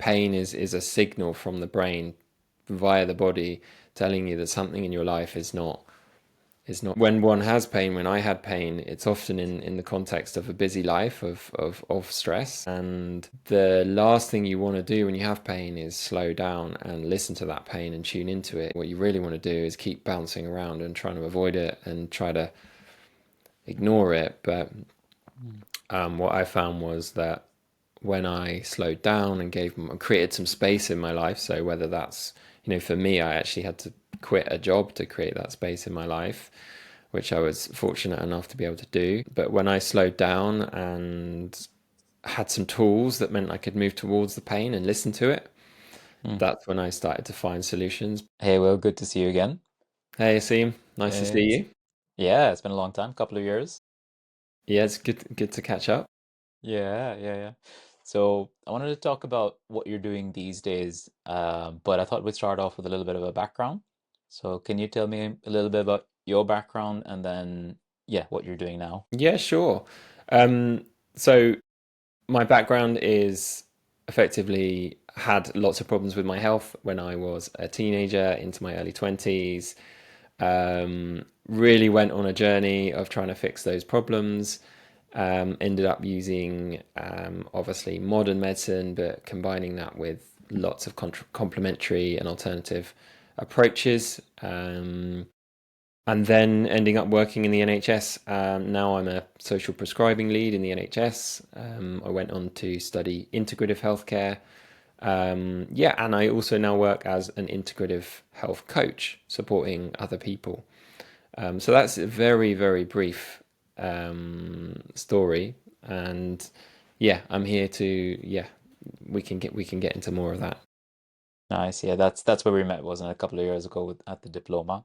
pain is a signal from the brain via the body telling you that something in your life is not when one has pain. When I had pain, it's often in the context of a busy life of stress, and the last thing you want to do when you have pain is slow down and listen to that pain and tune into it. What you really want to do is keep bouncing around and trying to avoid it and try to ignore it. But Mm. what I found was that when I slowed down and created some space in my life. So whether that's, for me, I actually had to quit a job to create that space in my life, which I was fortunate enough to be able to do. But when I slowed down and had some tools that meant I could move towards the pain and listen to it, Mm. that's when I started to find solutions. Hey, Will, good to see you again. Hey, Asim, nice to see It's you. Yeah, it's been a long time, couple of years. Yeah, it's good to catch up. Yeah, yeah, yeah. So I wanted to talk about what you're doing these days, but I thought we'd start off with a little bit of a background. So can you tell me a little bit about your background and then, yeah, what you're doing now? Yeah, sure. So my background is effectively had lots of problems with my health when I was a teenager into my early 20s. Really went on a journey of trying to fix those problems. Ended up using obviously modern medicine, but combining that with lots of complementary and alternative approaches. And then ending up working in the NHS. Now I'm a social prescribing lead in the NHS. I went on to study integrative healthcare. Yeah, and I also now work as an integrative health coach, supporting other people. So that's a very, very brief story. And yeah, I'm here to, yeah, we can get into more of that. Nice. Yeah, that's where we met, wasn't it? A couple of years ago at the diploma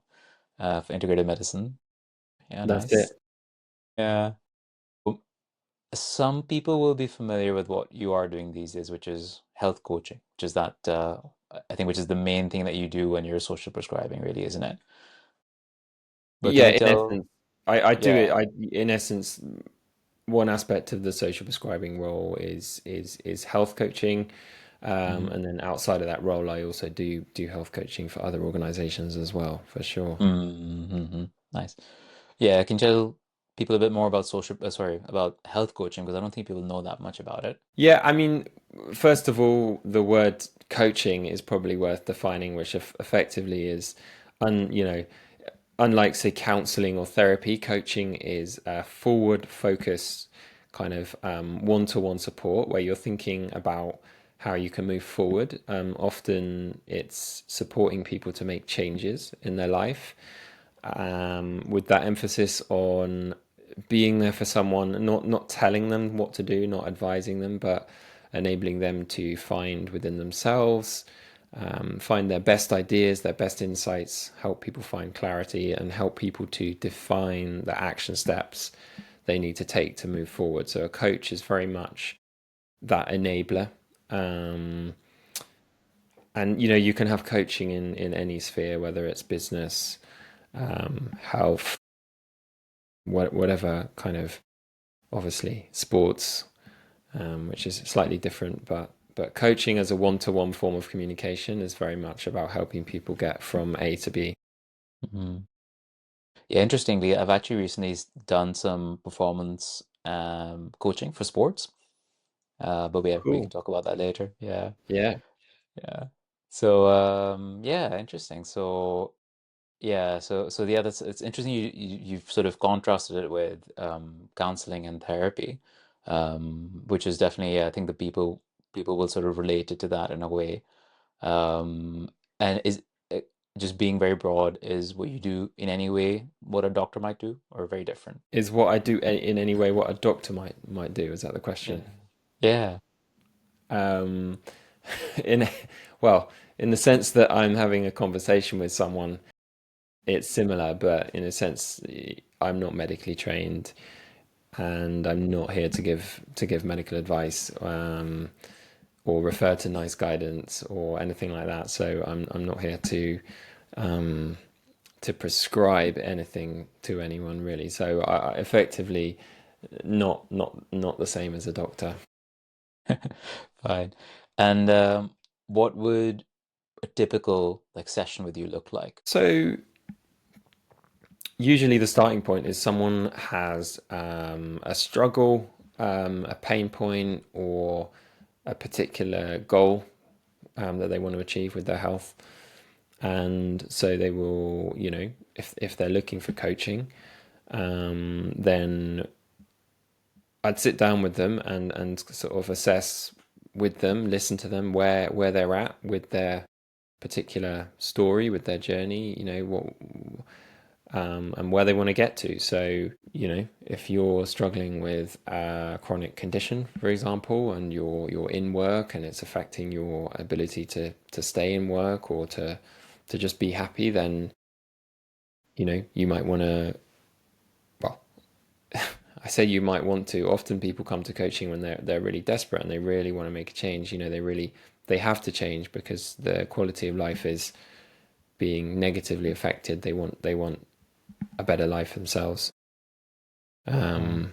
for integrated medicine. Yeah, That's nice. it. Yeah. Some people will be familiar with what you are doing these days, which is health coaching, which is that I think which is the main thing that you do when you're social prescribing, really, isn't it? But can Yeah, you in tell? essence, I do it. Yeah. In essence, one aspect of the social prescribing role is health coaching, Hmm. and then outside of that role, I also do health coaching for other organizations as well, for sure. Mm-hmm. Nice. Yeah, I can tell people a bit more about sorry, about health coaching because I don't think people know that much about it. Yeah, I mean, first of all, the word coaching is probably worth defining, which effectively is, un, you know, unlike say counseling or therapy, coaching is a forward focus kind of one-to-one support where you're thinking about how you can move forward. Often it's supporting people to make changes in their life, with that emphasis on being there for someone, not telling them what to do, not advising them, but enabling them to find within themselves, find their best ideas, their best insights, help people find clarity, and help people to define the action steps they need to take to move forward. So a coach is very much that enabler. Um, and you can have coaching in any sphere, whether it's business, health, whatever kind of, obviously sports, which is slightly different, but coaching as a one-to-one form of communication is very much about helping people get from A to B. Hmm. Yeah, interestingly, I've actually recently done some performance coaching for sports. But we can Cool. talk about that later. Yeah, Yeah. yeah. So yeah, interesting. So yeah, that's it's interesting. You've sort of contrasted it with counseling and therapy, which is definitely, yeah, I think the people will sort of relate it to that in a way. And is it, just being very broad, is what you do in any way what a doctor might do, or very different? Is what I do in any way what a doctor might do? Is that the Yeah. question? Yeah. Um, in well, in the sense that I'm having a conversation with someone, it's similar, but in a sense, I'm not medically trained, and I'm not here to give medical advice, or refer to nice guidance or anything like that. So I'm not here to prescribe anything to anyone really. So I effectively not the same as a doctor. Fine. And what would a typical like session with you look like? So usually the starting point is someone has a struggle, a pain point, or a particular goal that they want to achieve with their health. And so they will, if they're looking for coaching, then I'd sit down with them and sort of assess with them, listen to them where they're at with their particular story, with their journey, what and where they want to get to. So, if you're struggling with a chronic condition, for example, and you're in work and it's affecting your ability to stay in work or to just be happy, then you might want to. Well, I say you might want to. Often people come to coaching when they're really desperate and they really want to make a change. They have to change because the quality of life is being negatively affected. They want a better life themselves. Mm.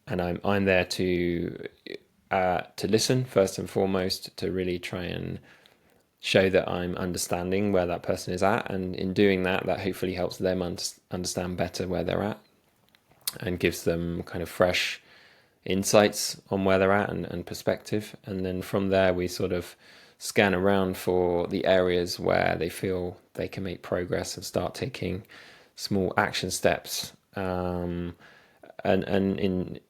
And I'm there to listen first and foremost, to really try and show that I'm understanding where that person is at, and in doing that, that hopefully helps them understand better where they're at and gives them kind of fresh insights on where they're at and perspective. And then from there, we sort of scan around for the areas where they feel they can make progress and start taking small action steps. And in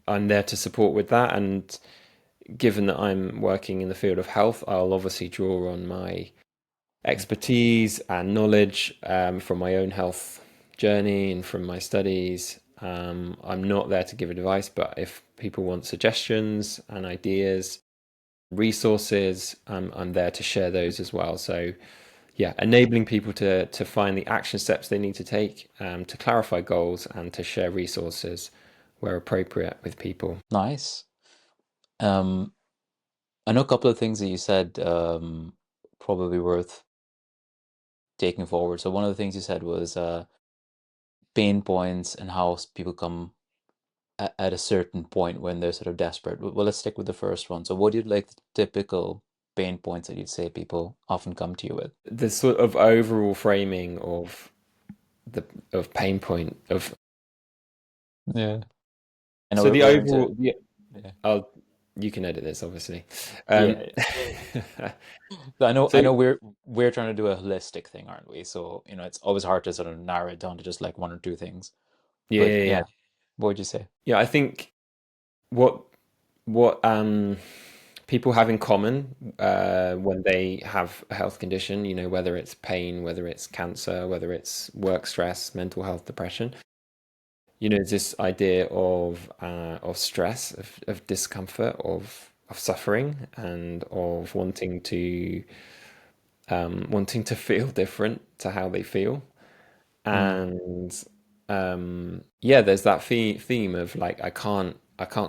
I'm there to support with that. And given that I'm working in the field of health, I'll obviously draw on my expertise and knowledge from my own health journey and from my studies. I'm not there to give advice, but if people want suggestions and ideas, resources, I'm there to share those as well. So, yeah, enabling people to find the action steps they need to take, to clarify goals, and to share resources where appropriate with people. Nice. Um, I know a couple of things that you said probably worth taking forward. So one of the things you said was pain points and how people come at a certain point when they're sort of desperate. Well, let's stick with the first one. So what do you like the typical pain points that you'd say people often come to you with? The sort of overall framing the of pain point of Yeah. I know so the we're into overall the yeah. I'll you can edit this obviously. Yeah. Um, I so know we're trying to do a holistic thing, aren't we? So, it's always hard to sort of narrow it down to just like one or two things. yeah, But yeah, yeah, yeah, what would you say? yeah. I think what what people have in common when they have a health condition, whether it's pain, whether it's cancer, whether it's work stress, mental health, depression, this idea of stress, of discomfort, of suffering, and of wanting to feel different to how they feel. Mm, And yeah, there's that theme of like I can't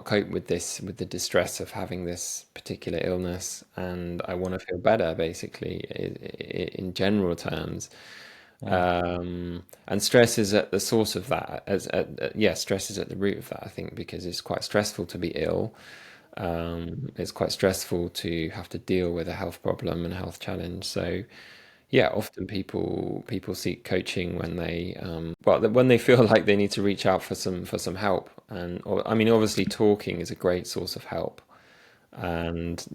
cope with this, with the distress of having this particular illness, and I want to feel better, basically, in general terms. yeah. And stress is at the source of that. Yeah, stress is at the root of that, I think, because it's quite stressful to be ill. It's quite stressful to have to deal with a health problem and a health challenge. So yeah, often people seek coaching when when they feel like they need to reach out for some help. And or, I mean, obviously, talking is a great source of help. And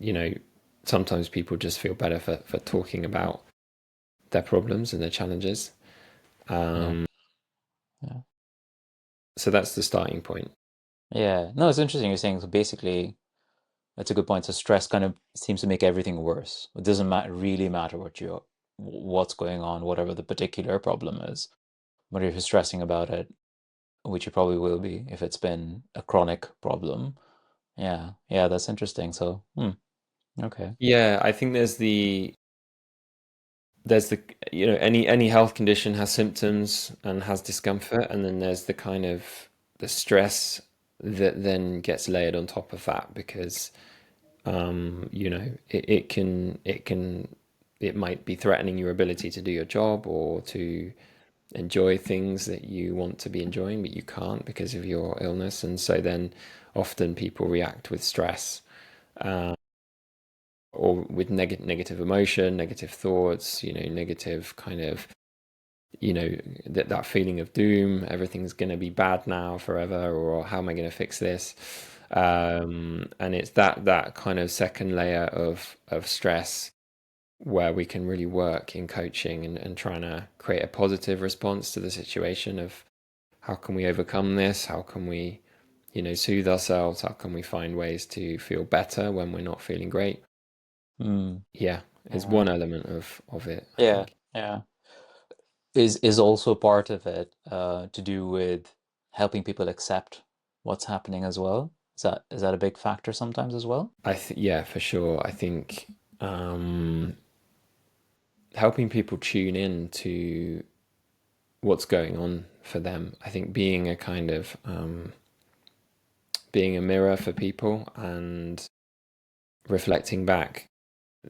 sometimes people just feel better for talking about their problems and their challenges. Yeah. Um, Yeah. so that's the starting point. Yeah. No, it's interesting you're saying so basically that's a good point. So stress kind of seems to make everything worse. It doesn't really matter what's going on, whatever the particular problem is. But if you're stressing about it, which you probably will be if it's been a chronic problem. Yeah. Yeah, that's interesting. So, okay. Yeah, I think there's the any health condition has symptoms and has discomfort, and then there's the kind of the stress that then gets layered on top of that because it might be threatening your ability to do your job or to enjoy things that you want to be enjoying, but you can't because of your illness. And so then often people react with stress. or with negative emotion, negative thoughts, negative kind of, that feeling of doom, everything's going to be bad now forever, or how am I going to fix this? And it's that kind of second layer of stress where we can really work in coaching and trying to create a positive response to the situation of how can we overcome this? How can we, soothe ourselves? How can we find ways to feel better when we're not feeling great? Mm. Yeah, is Yeah. one element of it, I Yeah. think. Yeah. Is also part of it to do with helping people accept what's happening as well? Is that a big factor sometimes as well? Yeah, for sure. I think helping people tune in to what's going on for them. I think being a kind of being a mirror for people and reflecting back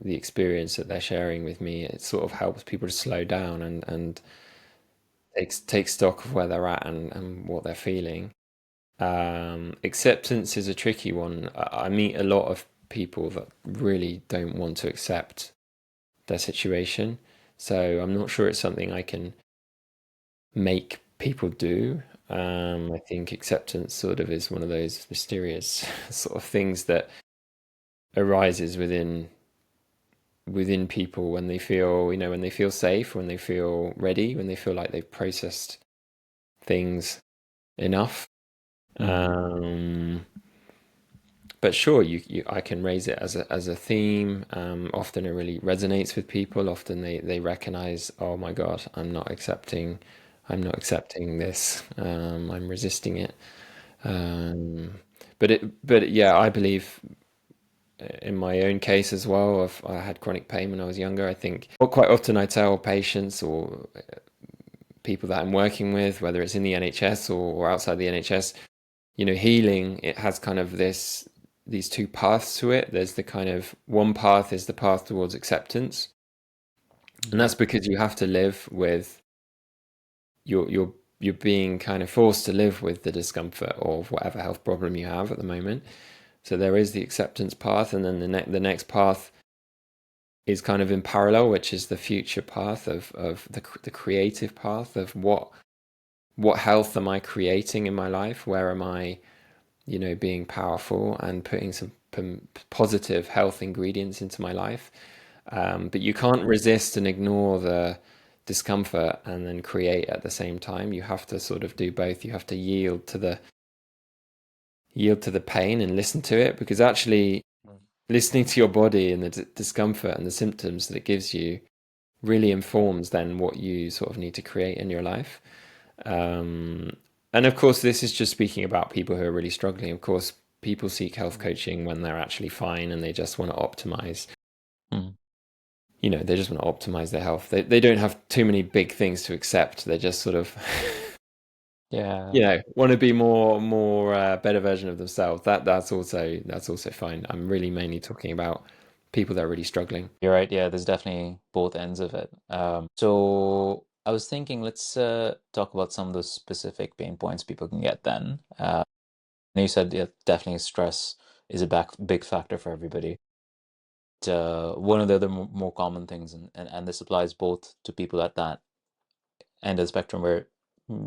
the experience that they're sharing with me, it sort of helps people to slow down and take stock of where they're at and what they're feeling. Acceptance is a tricky one. I meet a lot of people that really don't want to accept their situation. So I'm not sure it's something I can make people do. I think acceptance sort of is one of those mysterious sort of things that arises within people when they feel, when they feel safe, when they feel ready, when they feel like they've processed things enough. Mm. Um, but sure, I can raise it as a theme. Often it really resonates with people. Often they recognize, oh my God, I'm not accepting this. I'm resisting it. Um, but yeah, I believe in my own case as well. I had chronic pain when I was younger. I think quite often I tell patients or people that I'm working with, whether it's in the NHS or outside the NHS, healing, it has kind of these two paths to it. There's the kind of one path is the path towards acceptance, and Mm. that's because you have to live with you're being kind of forced to live with the discomfort of whatever health problem you have at the moment. So there is the acceptance path, and then the next path is kind of in parallel, which is the future path of the creative path of what health am I creating in my life? Where am I, being powerful and putting some positive health ingredients into my life? But you can't resist and ignore the discomfort and then create at the same time. You have to sort of do both. You have to yield to the pain and listen to it, because actually listening to your body and the discomfort and the symptoms that it gives you really informs then what you sort of need to create in your life. Um, and of course, this is just speaking about people who are really struggling. Of course, people seek health Mm. coaching when they're actually fine and they just want to optimize. Mm. They just want to optimize their health. They don't have too many big things to accept. They're just sort of, Yeah, want to be more better version of themselves. That's also fine. I'm really mainly talking about people that are really struggling. you're right. Yeah, there's definitely both ends of it. So I was thinking, let's talk about some of the specific pain points people can get then. You said, yeah, definitely stress is a big factor for everybody. One of the other more common things, and this applies both to people at that end of the spectrum where,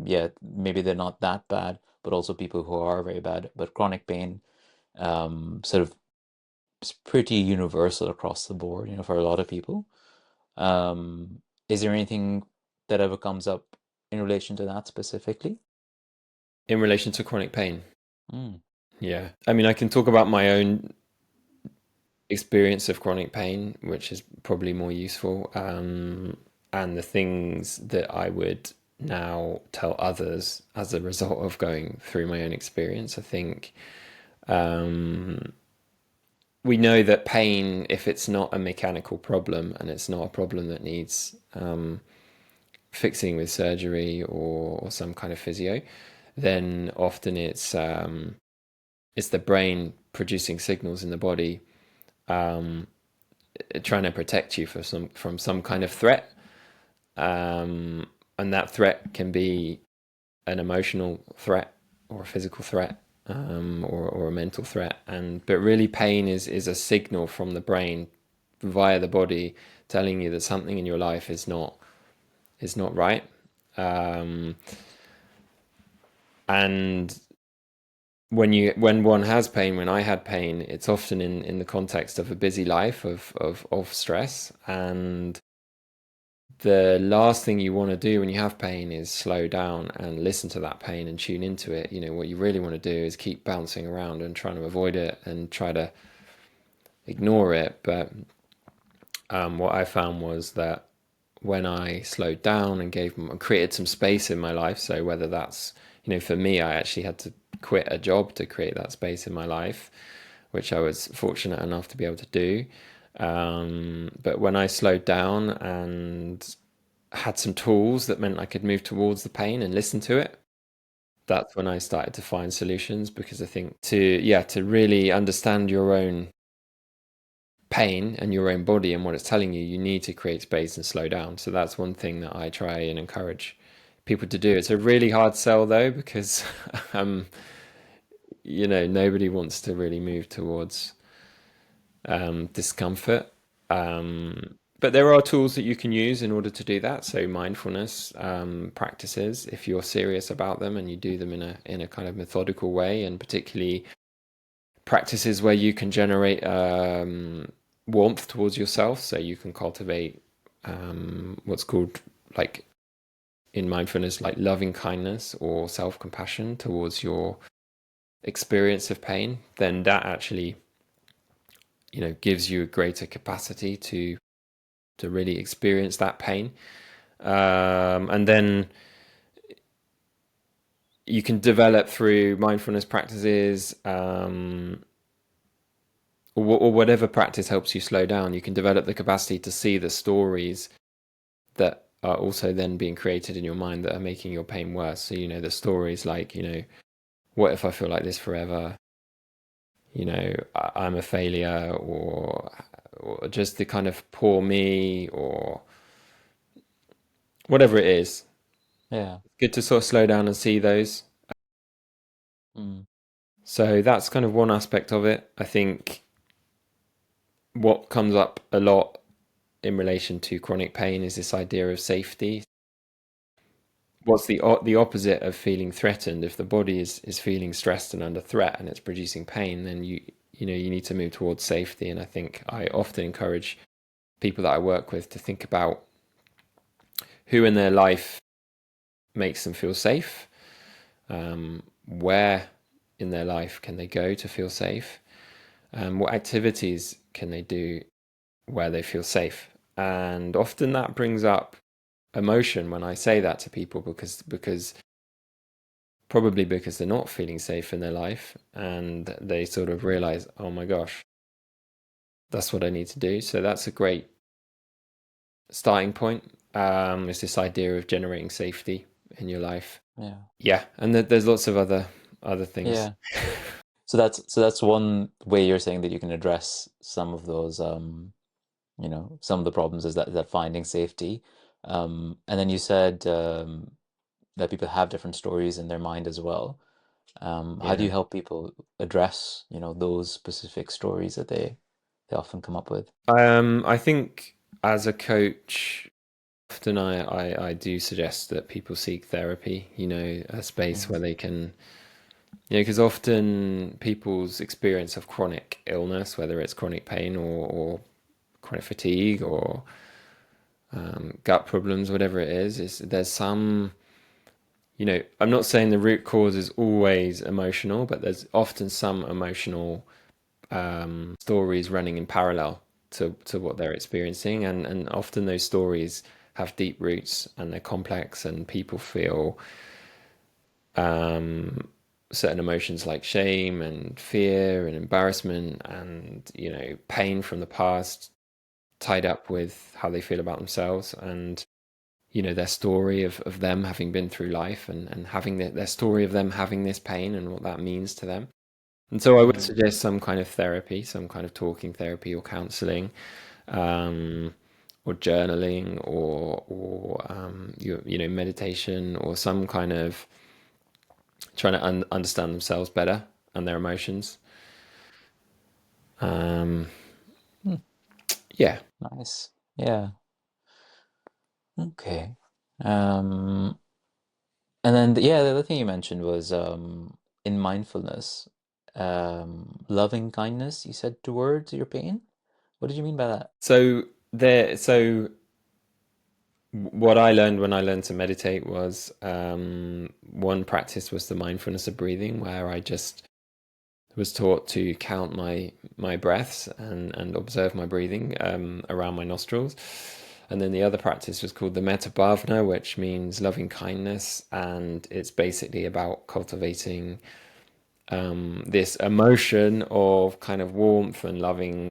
yeah, maybe they're not that bad, but also people who are very bad. But chronic pain, sort of, is pretty universal across the board, for a lot of people. Is there anything that ever comes up in relation to that specifically? In relation to chronic pain, Mm. yeah. I mean, I can talk about my own experience of chronic pain, which is probably more useful, and the things that I would now tell others as a result of going through my own experience. I think um, we know that pain, if it's not a mechanical problem and it's not a problem that needs fixing with surgery or some kind of physio, then often it's the brain producing signals in the body, um, trying to protect you from some kind of threat, um, and that threat can be an emotional threat or a physical threat, or a mental threat. And but really, pain is a signal from the brain via the body telling you that something in your life is not right. Um, and when one has pain, when I had pain, it's often in the context of a busy life of stress. And the last thing you want to do when you have pain is slow down and listen to that pain and tune into it. What you really want to do is keep bouncing around and trying to avoid it and try to ignore it. But what I found was that when I slowed down and created some space in my life, so whether that's, for me, I actually had to quit a job to create that space in my life, which I was fortunate enough to be able to do. But when I slowed down and had some tools that meant I could move towards the pain and listen to it, that's when I started to find solutions. Because I think to really understand your own pain and your own body and what it's telling you, you need to create space and slow down. So that's one thing that I try and encourage people to do. It's a really hard sell though, because um, nobody wants to really move towards discomfort. But there are tools that you can use in order to do that. So mindfulness practices, if you're serious about them and you do them in a kind of methodical way, and particularly practices where you can generate warmth towards yourself, so you can cultivate what's called, like, in mindfulness, like loving kindness or self-compassion towards your experience of pain, then that actually gives you a greater capacity to really experience that pain. And then you can develop through mindfulness practices, or whatever practice helps you slow down. You can develop the capacity to see the stories that are also then being created in your mind that are making your pain worse. So, the stories like, what if I feel like this forever? I'm a failure, or just the kind of poor me, or whatever it is. Yeah. Good to sort of slow down and see those. Mm. So that's kind of one aspect of it. I think what comes up a lot in relation to chronic pain is this idea of safety. What's the opposite of feeling threatened? If the body is feeling stressed and under threat and it's producing pain, then you need to move towards safety. And I think I often encourage people that I work with to think about who in their life makes them feel safe. Where in their life can they go to feel safe? What activities can they do where they feel safe? And often that brings up emotion when I say that to people, because probably because they're not feeling safe in their life, and they sort of realize, oh my gosh, that's what I need to do. So that's a great starting point. Is this idea of generating safety in your life? Yeah. Yeah, and there's lots of other things. Yeah. So that's one way you're saying that you can address some of those some of the problems is that finding safety. And then you said that people have different stories in their mind as well. How do Yeah. you help people address, those specific stories that they often come up with? I think as a coach, often I do suggest that people seek therapy, a space where Hmm. they can, because often people's experience of chronic illness, whether it's chronic pain or chronic fatigue or gut problems, whatever it is there's some, I'm not saying the root cause is always emotional, but there's often some emotional stories running in parallel to what they're experiencing, and often those stories have deep roots and they're complex, and people feel certain emotions like shame and fear and embarrassment and pain from the past tied up with how they feel about themselves, and their story of them having been through life, and having their story of them having this pain and what that means to them. And so I would Mm. suggest some kind of therapy, some kind of talking therapy or counseling, um, or journaling, or meditation, or some kind of trying to understand themselves better and their emotions. Um, Hmm. Yeah. Nice. Yeah. Okay. Um, and then yeah, the other thing you mentioned was in mindfulness, loving kindness, you said towards your pain. What did you mean by that? So what I learned when I learned to meditate was one practice was the mindfulness of breathing, where I just was taught to count my breaths and observe my breathing around my nostrils. And then the other practice was called the metta bhavana, which means loving kindness, and it's basically about cultivating this emotion of kind of warmth and loving.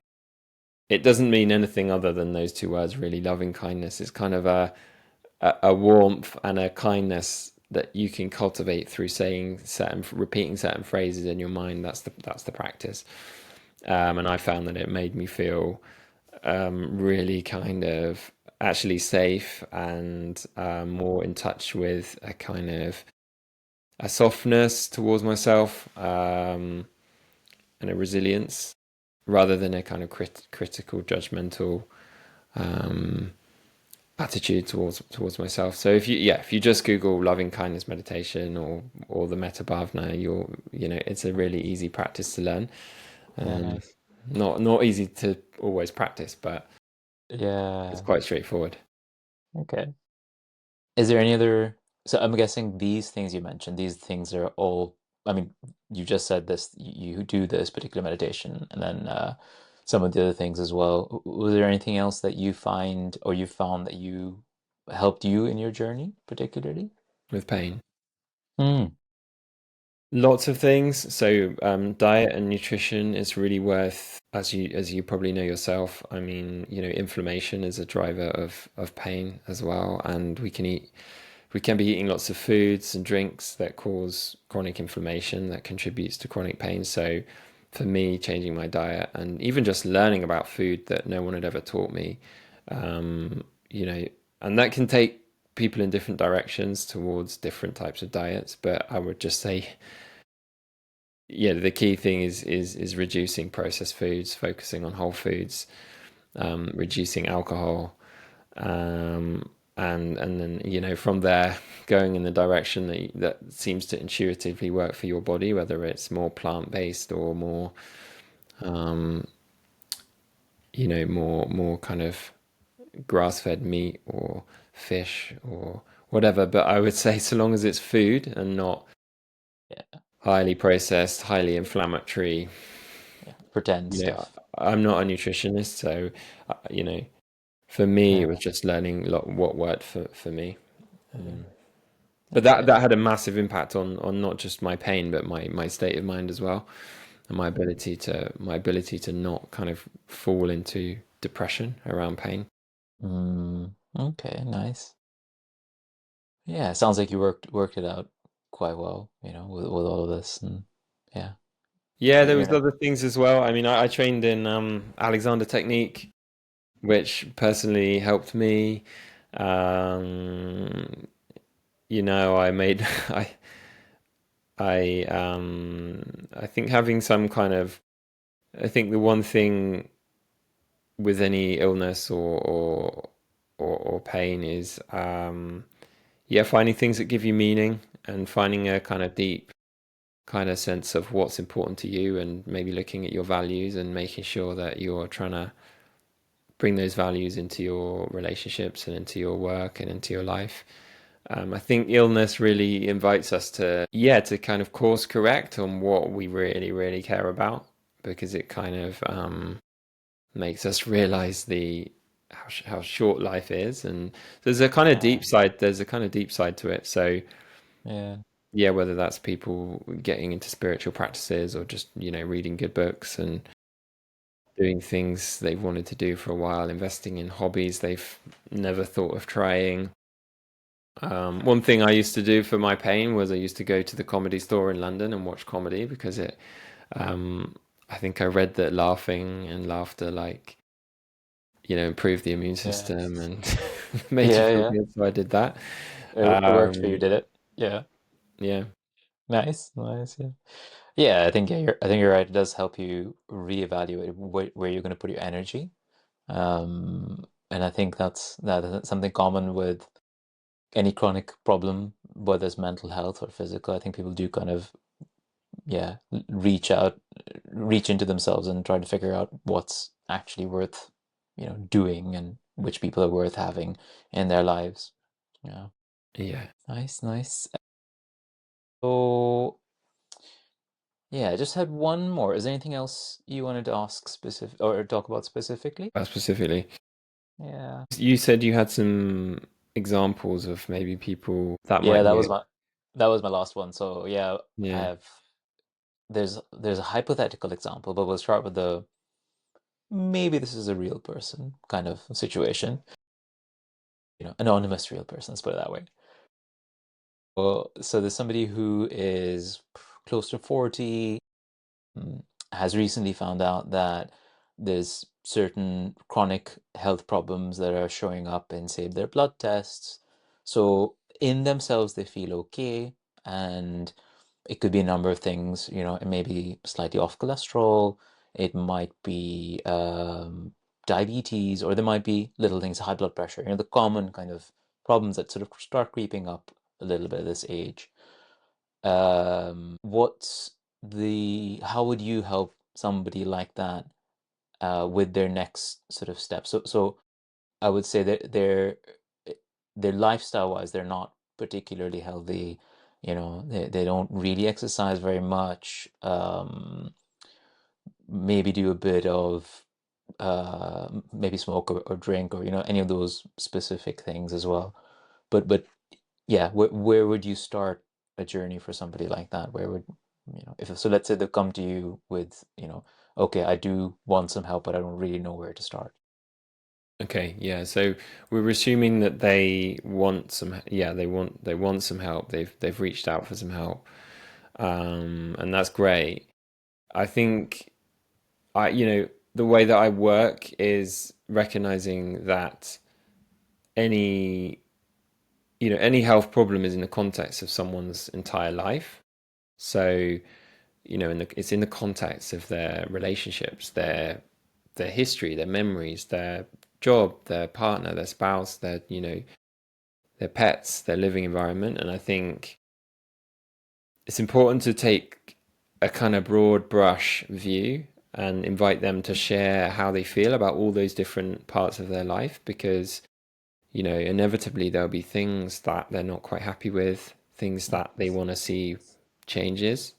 It doesn't mean anything other than those two words, really. Loving kindness is kind of a warmth and a kindness that you can cultivate through repeating certain phrases in your mind. That's the practice. And I found that it made me feel really kind of actually safe and more in touch with a kind of a softness towards myself, and a resilience rather than a kind of critical, judgmental um, attitude towards myself. So if you just Google loving kindness meditation or the Metta Bhavana, it's a really easy practice to learn. Yeah, Um, nice. not easy to always practice, but it's Yeah. quite straightforward. Okay. Is there any other, so I'm guessing these things you mentioned, these things are all, I mean, you just said this, you do this particular meditation, and then some of the other things as well. Was there anything else that you find or you found that you helped you in your journey particularly? With pain. Mm, Lots of things. So diet and nutrition is really worth, as you probably know yourself. I mean, inflammation is a driver of pain as well, and we can be eating lots of foods and drinks that cause chronic inflammation that contributes to chronic pain. So for me, changing my diet and even just learning about food that no one had ever taught me, um, you know, and that can take people in different directions towards different types of diets. But I would just say, yeah, the key thing is reducing processed foods, focusing on whole foods, reducing alcohol, and then from there going in the direction that seems to intuitively work for your body, whether it's more plant based or more more kind of grass fed meat or fish or whatever. But I would say so long as it's food and not yeah, highly processed, highly inflammatory. yeah, pretend stuff. I'm not a nutritionist, so for me it Yeah, was just learning what worked for me. yeah. But that Okay. that had a massive impact on not just my pain, but my state of mind as well, and my ability to not kind of fall into depression around pain. Okay, nice. Yeah, sounds like you worked it out quite well, with all of this, and yeah, Yeah, there was yeah, other things as well. I mean, I trained in Alexander technique, which personally helped me. Um, I made I think having some kind of I think the one thing with any illness or pain is yeah, finding things that give you meaning and finding a kind of deep kind of sense of what's important to you, and maybe looking at your values and making sure that you're trying to bring those values into your relationships and into your work and into your life. I think illness really invites us to kind of course correct on what we really, really care about, because it kind of makes us realize how short life is, and yeah, there's a kind of deep side to it. So yeah, yeah, whether that's people getting into spiritual practices or just reading good books and doing things they've wanted to do for a while, investing in hobbies they've never thought of trying. One thing I used to do for my pain was I used to go to the comedy store in London and watch comedy, because um, I think I read that laughing and laughter improved the immune yeah, system and made you yeah, feel yeah. good. So I did that. It worked for you, Um, did it? Yeah, yeah. nice, nice. Yeah, yeah. I think you're right. It does help you reevaluate where you're going to put your energy. And I think that's something common with any chronic problem, whether it's mental health or physical. I think people do kind of, yeah, reach into themselves and try to figure out what's actually worth, doing and which people are worth having in their lives. Yeah. Yeah. Nice, nice. So, yeah, I just had one more. Is there anything else you wanted to ask specific or talk about specifically? Specifically, Yeah. you said you had some examples of maybe people that Yeah, might be. that was my last one. So, yeah, I Yeah. have there's a hypothetical example, but we'll start with the maybe this is a real person kind of situation. Anonymous real person, let's put it that way. Well, so there's somebody who is close to 40, mm, has recently found out that there's certain chronic health problems that are showing up in, say, their blood tests. So in themselves, they feel okay, and it could be a number of things. It may be slightly off cholesterol, it might be diabetes, or there might be little things, high blood pressure, the common kind of problems that sort of start creeping up a little bit at this age. What's how would you help somebody like that with their next sort of step? So I would say that their lifestyle wise, they're not particularly healthy. They don't really exercise very much. Maybe do a bit of maybe smoke or drink or any of those specific things as well. But yeah, where would you start a journey for somebody like that? Where would, if so, let's say they come to you with, okay, I do want some help, but I don't really know where to start. Okay, yeah. So we're assuming that they want some, yeah, they want some help. They've reached out for some help, and that's great. I think the way that I work is recognizing that any any health problem is in the context of someone's entire life. So it's in the context of their relationships, their history, their memories, their job, their partner, their spouse, their pets, their living environment. And I think it's important to take a kind of broad brush view and invite them to share how they feel about all those different parts of their life because, inevitably there'll be things that they're not quite happy with, things that they Yes. want to see changes,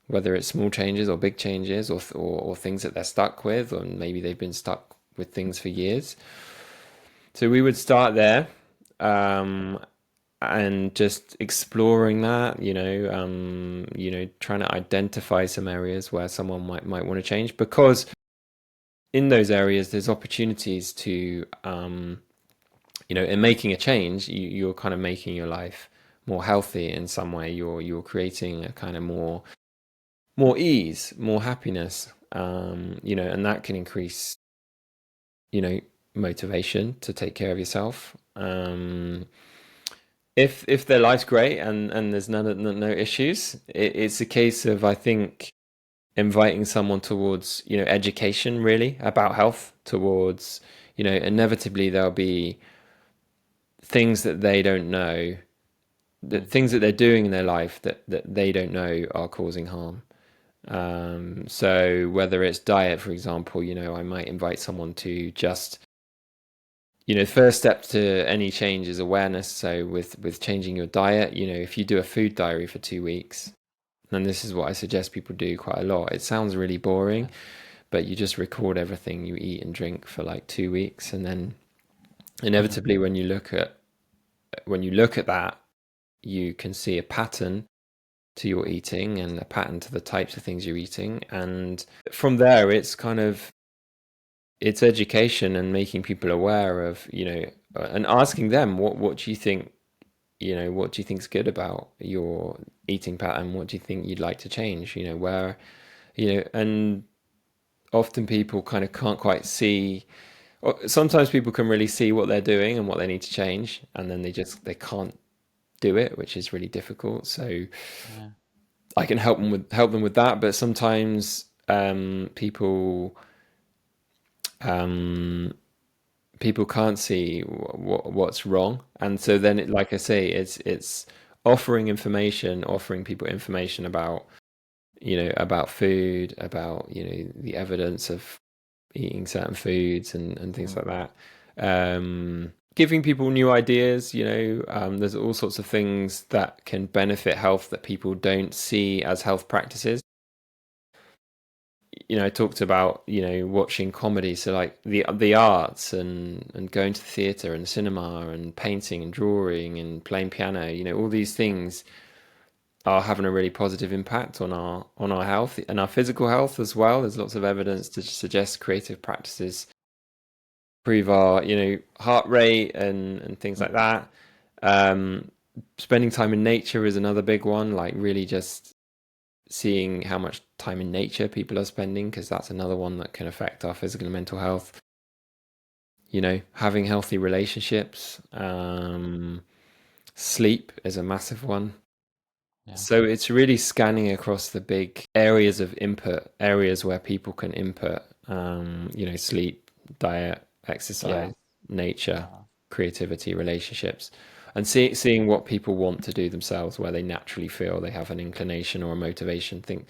whether it's small changes or big changes or things that they're stuck with, or maybe they've been stuck with things for years. So we would start there, um, and just exploring that, trying to identify some areas where someone might want to change because in those areas there's opportunities to, in making a change, you're kind of making your life more healthy in some way. You're creating a kind of more ease, more happiness, and that can increase, you know, motivation to take care of yourself. If their life's great and there's no issues, it's a case of I think inviting someone towards education really about health, towards inevitably there'll be things that they don't know, that Mm, things that they're doing in their life that they don't know are causing harm. So whether it's diet, for example, I might invite someone to just, the first step to any change is awareness. So with changing your diet, if you do a food diary for 2 weeks, and this is what I suggest people do quite a lot. It sounds really boring, okay. but you just record everything you eat and drink for like 2 weeks, and then Hmm. inevitably when you look at that, you can see a pattern to your eating and a pattern to the types of things you're eating. And from there, it's education and making people aware of, and asking them what do you think, what do you think's good about your eating pattern? What do you think you'd like to change? Where, and often people kind of can't quite see, or sometimes people can really see what they're doing and what they need to change, and then they can't do it, which is really difficult. So Yeah. I can help them with that, but sometimes people people can't see what's wrong, and so then like I say, it's offering information, offering people information about about food, about the evidence of eating certain foods and things like Mm. that. Giving people new ideas, there's all sorts of things that can benefit health that people don't see as health practices. I talked about, watching comedy, so like the arts and going to the theatre and cinema and painting and drawing and playing piano, all these things are having a really positive impact on our health and our physical health as well. There's lots of evidence to suggest creative practices improve our, heart rate and things like Mm. that. Um, Spending time in nature is another big one, like really just seeing how much time in nature people are spending, because that's another one that can affect our physical and mental health. Having healthy relationships, sleep is a massive one. Yeah. So it's really scanning across the big areas of input, areas where people can input, sleep, diet, Yeah. exercise, nature, Uh, creativity, relationships, and seeing what people want to do themselves, where they naturally feel they have an inclination or a motivation. Think,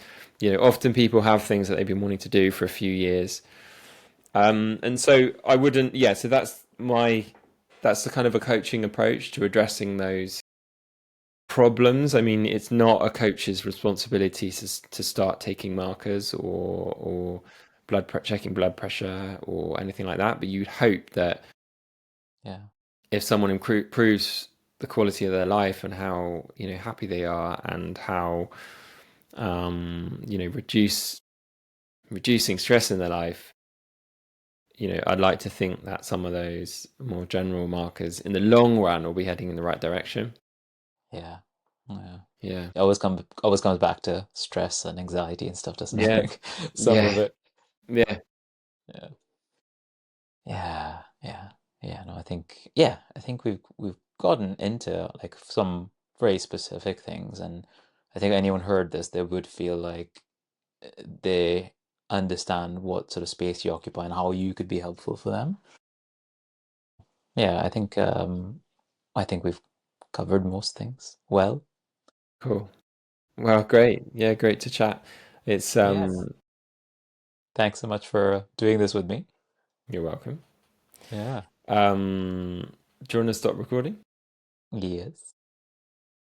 often people have things that they've been wanting to do for a few years. And so I wouldn't, yeah, so that's the kind of a coaching approach to addressing those problems. I mean, it's not a coach's responsibility to start taking markers or checking blood pressure or anything like that. But you'd hope that yeah. if someone improves the quality of their life and how happy they are and how reducing stress in their life, I'd like to think that some of those more general markers in the long run will be heading in the right direction. Yeah. Yeah. Yeah. It always comes back to stress and anxiety and stuff, doesn't Yeah. it? Some of Yeah. it. Yeah. Yeah. Yeah. Yeah. Yeah. No, I think we've gotten into like some very specific things, and I think anyone heard this, they would feel like they understand what sort of space you occupy and how you could be helpful for them. Yeah, I think we've covered most things well. Cool. Well, great. Yeah, great to chat. It's Yes. Thanks so much for doing this with me. You're welcome. Yeah. Do you want to stop recording? Yes.